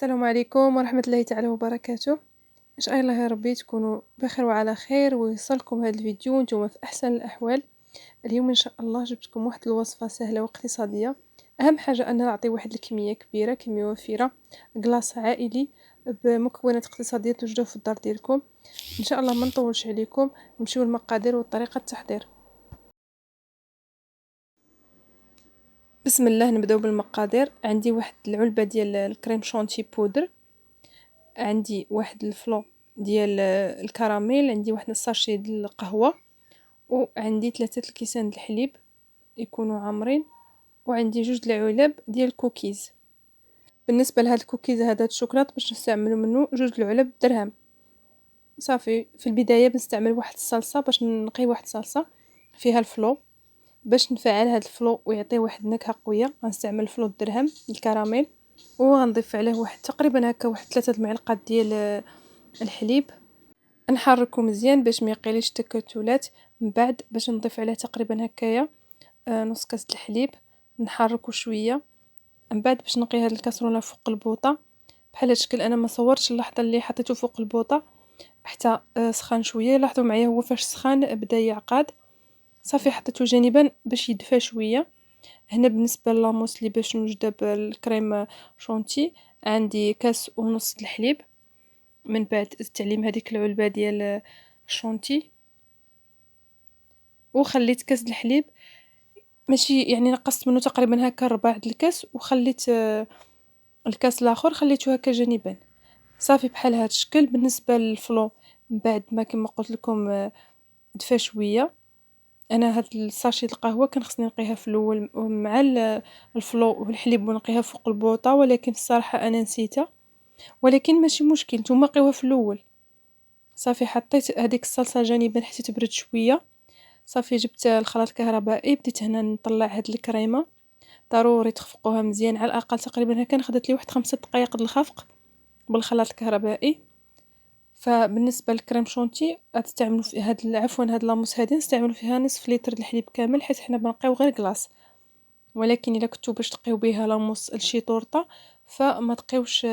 السلام عليكم ورحمة الله تعالى وبركاته. إن شاء الله يا ربي تكونوا بخير وعلى خير ويوصلكم هذا الفيديو وانتم في أحسن الأحوال. اليوم إن شاء الله جبتكم واحد الوصفة سهلة واقتصادية. أهم حاجة أن نعطي واحد الكمية كبيرة، كمية وفيرة، كلاص عائلي بمكونات اقتصادية توجدوا في الدار ديالكم. إن شاء الله ما نطولش عليكم، نمشيو المقادير وطريقة التحضير. بسم الله، نبداو بالمقادير. عندي واحد العلبة ديال الكريم شونتي بودر، عندي واحد الفلو ديال الكراميل، عندي واحد الساشي ديال القهوة، وعندي 3 الكيسان د الحليب يكونوا عامرين، وعندي 2 د العلب ديال الكوكيز. بالنسبه لهاد الكوكيز هذا الشوكولات باش نستعملوا منه 2 العلب درهم. صافي في البدايه بنستعمل واحد الصلصه باش نقي واحد الصلصه فيها الفلو باش نفعل هاد الفلو ويعطي واحد النكهه قويه. غنستعمل الفلو الدرهم الكراميل، وغنضيف عليه واحد تقريبا هكا واحد 3 المعالق ديال الحليب. نحركو مزيان باش ما يقيليش تكتلات. من بعد باش نضيف عليه تقريبا هكايا نص كاس الحليب، نحركو شويه. من بعد باش نقي هاد الكاسرونه فوق البوطه بحال هاد الشكل. انا ما صورتش اللحظه اللي حطيته فوق البوطه حتى سخان شويه. لاحظوا معايا هو فاش سخان بدا يعقد. صافي حطيته جانبا باش يدفى شويه. هنا بالنسبه للاموس اللي باش نوجدها بالكريم شونتي عندي كاس ونص د الحليب. من بعد زدت عليهم هذيك العلبه ديال الشونتي وخليت كاس د الحليب، ماشي يعني نقصت منه تقريبا هكا ربع د الكاس، وخليت الكاس الاخر خليته هكا جانبا. صافي بحال هذا الشكل. بالنسبه للفلو من بعد ما كما قلت لكم دفى شويه. انا هاد الساشي القهوه كان خصني نقيها في الاول مع الفلو والحليب ونقيها فوق البوطه، ولكن الصراحه انا نسيتها. ولكن ماشي مشكل، نتوما قيوها في الاول. صافي حطيت هذيك الصلصه جانبا حتى تبرد شويه. صافي جبت الخلاط الكهربائي، بديت هنا نطلع هاد الكريمه. ضروري تخفقوها مزيان، على الاقل تقريبا هكا خدت لي واحد 5 دقائق د الخفق بالخلاط الكهربائي. فبالنسبه للكريم شونتي غتستعملوا في عفوا هاد لاموس هادي نستعملوا فيها نصف لتر د الحليب كامل، حيت حنا بنقيو غير كلاص. ولكن الا كنتو باش تقيو بها لاموس لشي طورطه فما تقيوش،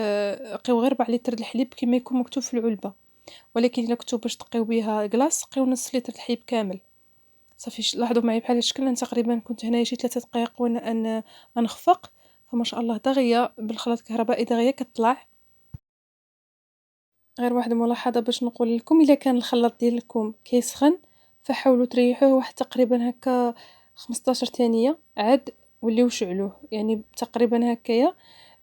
قيو غير 4 لتر د الحليب كما يكون مكتوب في العلبه. ولكن الا كنتو باش تقيو بها كلاص قيو نص لتر د الحليب كامل. صافي لاحظوا معايا بحال هالشكل. انا تقريبا كنت هنايا شي 3 دقائق وانا نخفق. فما شاء الله دغيا بالخلاط الكهربائي دغيا كطلع. غير واحد الملاحظه باش نقول لكم، الا كان الخلاط ديالكم كيسخن فحاولوا تريحوه واحد تقريبا هكا 15 ثانيه عاد وليو شعلوه. يعني تقريبا هكايا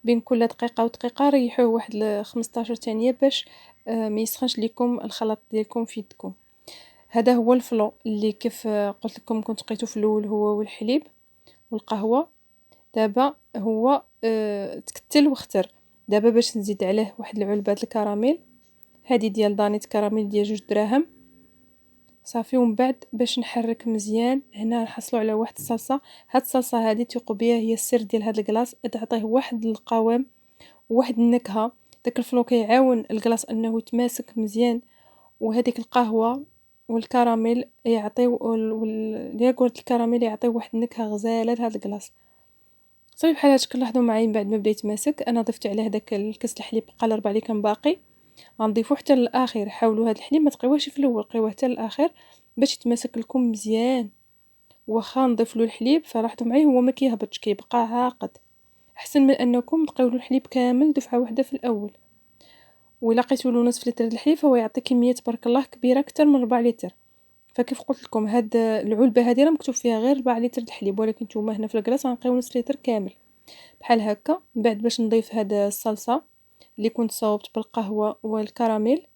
بين كل دقيقه ودقيقه ريحوه واحد 15 ثانيه باش ما يسخنش لكم الخلاط ديالكم في يدكم. هذا هو الفلو اللي كيف قلت لكم كنت قيته في الاول، هو والحليب والقهوه. دابا هو تكتل واختر. دابا باش نزيد عليه واحد العلبه الكراميل، هذه ديال دانيت كراميل ديال 2 دراهم. صافي ومن بعد باش نحرك مزيان. هنا نحصلوا على واحد الصلصه. هاد الصلصه هذه ثقوا بيا هي السر ديال هاد الكلاص، تعطيه واحد القوام وواحد النكهه. داك الفلو كيعاون الكلاص انه يتماسك مزيان، وهذيك القهوه والكراميل يعطيو الياغورت الكراميل يعطيو واحد النكهه غزاله لهاد الكلاص. صافي بحال هادشكل. لاحظوا معايا من بعد ما بدا يتماسك انا ضفت عليه داك الكاس الحليب بقى الربع اللي كان باقي. غنضيفو حتى للاخير. حاولوا هاد الحليب ما تقيوهش في الاول، قيوه حتى للاخير باش يتماسك لكم مزيان. واخا نضيف له الحليب فلاحظوا معايا هو ما كيهبطش، كيبقى عاقد. احسن من انكم تقيو له الحليب كامل دفعه واحده في الاول. ولا لقيتوا له نصف لتر د الحليب فهو يعطي كميه تبارك الله كبيره اكثر من 4 لتر. فكيف قلت لكم هاد العلبه هذه راه مكتوب فيها غير 4 لتر د الحليب، ولكن نتوما هنا في الكلاص غنقيو نصف لتر كامل بحال هكا. من بعد باش نضيف هاد الصلصه اللي كنت صاوبت بالقهوه والكراميل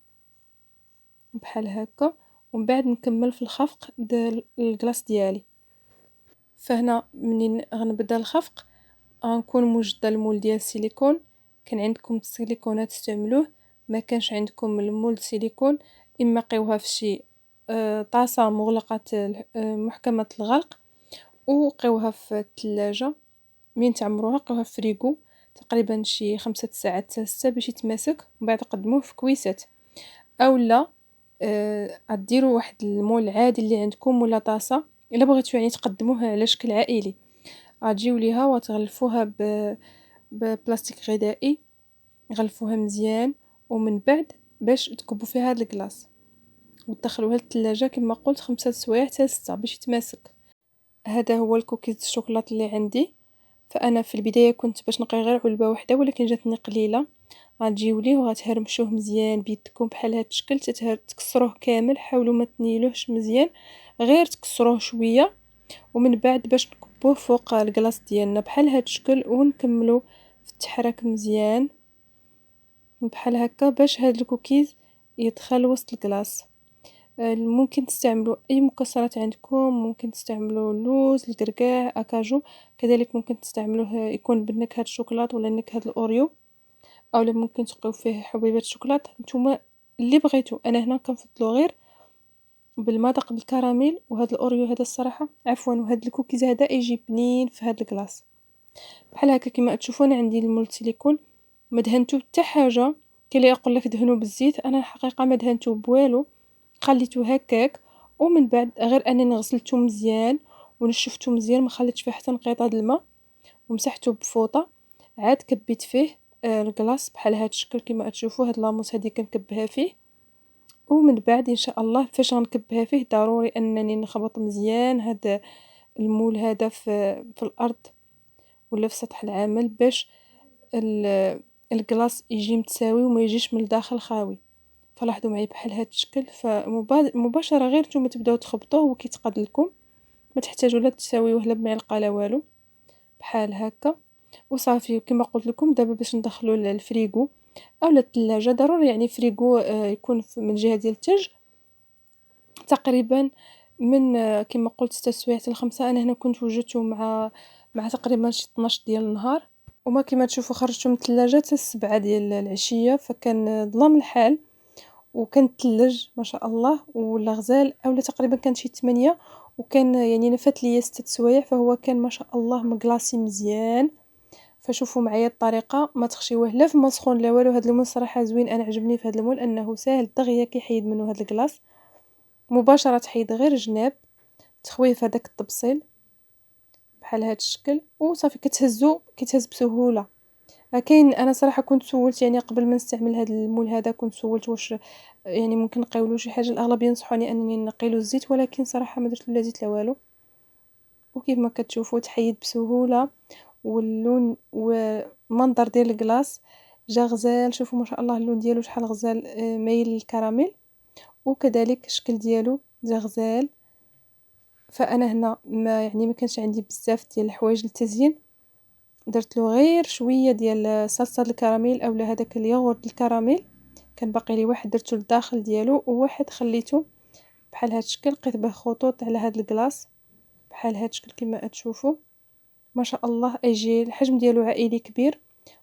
بحال هكا. ومن بعد نكمل في الخفق ديال الكلاص ديالي. فهنا منين غنبدا الخفق غنكون موجده المول ديال السيليكون. كان عندكم السيليكون تستعملوه، ما كانش عندكم المول السيليكون اما قيوها في شي طاسه مغلقه محكمه الغلق، وقيوها في الثلاجه. من تعمروها قيوها في فريغو تقريبا شي 5 ساعات حتى 6 باش يتماسك. ومن بعد قدموه في كويسات، اولا غديروا واحد المول عادي اللي عندكم ولا طاسه. الا بغيتو يعني تقدموه على شكل عائلي غتجيو ليها وتغلفوها ببلاستيك غذائي غلفوها مزيان، ومن بعد باش تكبوا فيها هاد الكلاص وتدخلوها للثلاجه كما قلت 5 سوايع حتى 6 باش يتماسك. هذا هو الكوكيز الشوكولات اللي عندي. فانا في البدايه كنت باش نقي غير علبه واحده، ولكن جاتني قليله. غتجيو ليه وغتهرمشوه مزيان بيدكم بحال هاد الشكل، تكسروه كامل، حاولوا ما تنيلوهش مزيان، غير تكسروه شويه. ومن بعد باش نكبوه فوق الكلاص ديالنا بحال هاد الشكل، ونكملوا في التحراك مزيان بحال هكا باش هاد الكوكيز يدخل وسط الكلاص. ممكن تستعملوا اي مكسرات عندكم، ممكن تستعملوا اللوز، الكركاع، اكاجو. كذلك ممكن تستعملوه يكون بنكهه الشوكولاته ولا نكهه الاوريو، او ممكن تبقيو فيه حبيبات الشوكولاته نتوما اللي بغيتو. انا هنا كنفضلو غير بالمذاق بالكراميل. وهذا الاوريو هذا الصراحه عفوا، وهذا الكوكيز هذا يجي بنين في هذا الكلاص بحال هكا كما تشوفوا. انا عندي المول سيليكون ما دهنتو حتى حاجه. كاين اللي يقول لك دهنوا بالزيت، انا الحقيقه ما دهنتو بوالو، خليته هكاك. ومن بعد غير انني غسلته مزيان ونشفته مزيان، ما خليتش فيه حتى نقيطه د الماء، ومسحته بفوطه. عاد كبيت فيه الكلاص بحال هذا الشكل كما تشوفوا. هاد لاموس هذه كنكبها فيه، ومن بعد ان شاء الله فاش غنكبها فيه ضروري انني نخبط مزيان هذا المول هذا في الارض ولا في سطح العمل، باش الكلاص يجي متساوي وما يجيش من الداخل خاوي. فلاحظوا معي بحال هذا الشكل. فمباشره غير نتوما تبداو تخبطوه وكيتقاد لكم، ما تحتاجوا لا تساويوه لا بمعلقه لا والو، بحال هكا وصافي. كما قلت لكم دابا باش ندخلوا للفريغو او للثلاجه، ضروري يعني فريغو يكون من الجهه ديال الثلج تقريبا من كما قلت 6 سوايع حتى ل5. انا هنا كنت وجدته مع تقريبا شي 12 ديال النهار، وما كما تشوفوا خرجته من الثلاجه حتى 7 ديال العشيه، فكان ظلام الحال وكان تلج ما شاء الله ولا غزال. اولا تقريبا كان شي 8، وكان يعني نفات ليا 6 سوايع، فهو كان ما شاء الله مكلاصي مزيان. فشوفوا معايا الطريقه، ما تخشيوه لا في ما سخون لا والو. هذا المول صراحه زوين، انا عجبني في هذا المول انه ساهل دغيا كيحيد منه هذا الكلاص مباشره، تحيد غير جناب تخويه في هذاك الطبسيل بحال هذا الشكل وصافي. كيتهز بسهوله. كاين انا صراحه كنت سولت يعني قبل ما نستعمل هذا المول هذا، كنت سولت واش يعني ممكن نقيولو شي حاجه. الاغلب ينصحوني انني نقيلو الزيت، ولكن صراحه ما درت لا زيت لا والو. وكيف ما كتشوفوا تحيد بسهوله، واللون والمنظر ديال الكلاص جا غزال. شوفوا ما شاء الله اللون ديالو شحال غزال، مايل للكراميل، وكذلك الشكل ديالو جا غزال. فانا هنا ما كانش عندي بزاف ديال الحوايج للتزيين، درت له غير شويه ديال صلصه الكراميل اولا هذاك الياغورت الكراميل. كان باقي لي واحد درته للداخل ديالو، وواحد خليته بحال هذا الشكل، لقيت به خطوط على هذا الكلاص بحال هذا الشكل كما تشوفوا. ما شاء الله يجي الحجم ديالو عائلي كبير،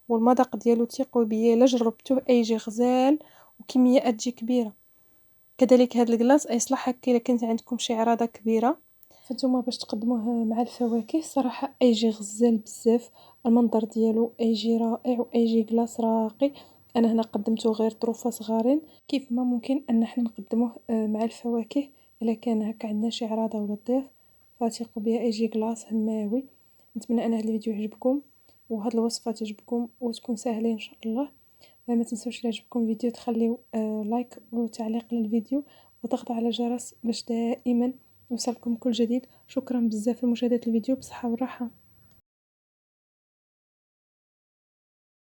والمذاق ديالو ثقوا بيا الا جربتوه يجي غزال وكميه تجي كبيره. كذلك هذا الكلاص يصلح هكا الا كانت عندكم شي عراضه كبيره، فانتوما باش تقدموه مع الفواكه صراحه يجي غزال بزاف. المنظر ديالو يجي رائع ويجي كلاص راقي. انا هنا قدمته غير طروفه صغارين، كيف ما ممكن ان احنا نقدموه مع الفواكه الا كان هكا عندنا شي عراضه ولا ضيف، فثقوا بيا يجي كلاص هماوي. نتمنى ان هذا الفيديو يعجبكم وهاد الوصفه تعجبكم وتكون سهله ان شاء الله. ما تنسوش إلا عجبكم الفيديو تخليو لايك وتعليق للفيديو، وضغط على الجرس باش دائما يوصلكم كل جديد. شكرا بزاف لمشاهدة الفيديو، بصحة والراحة.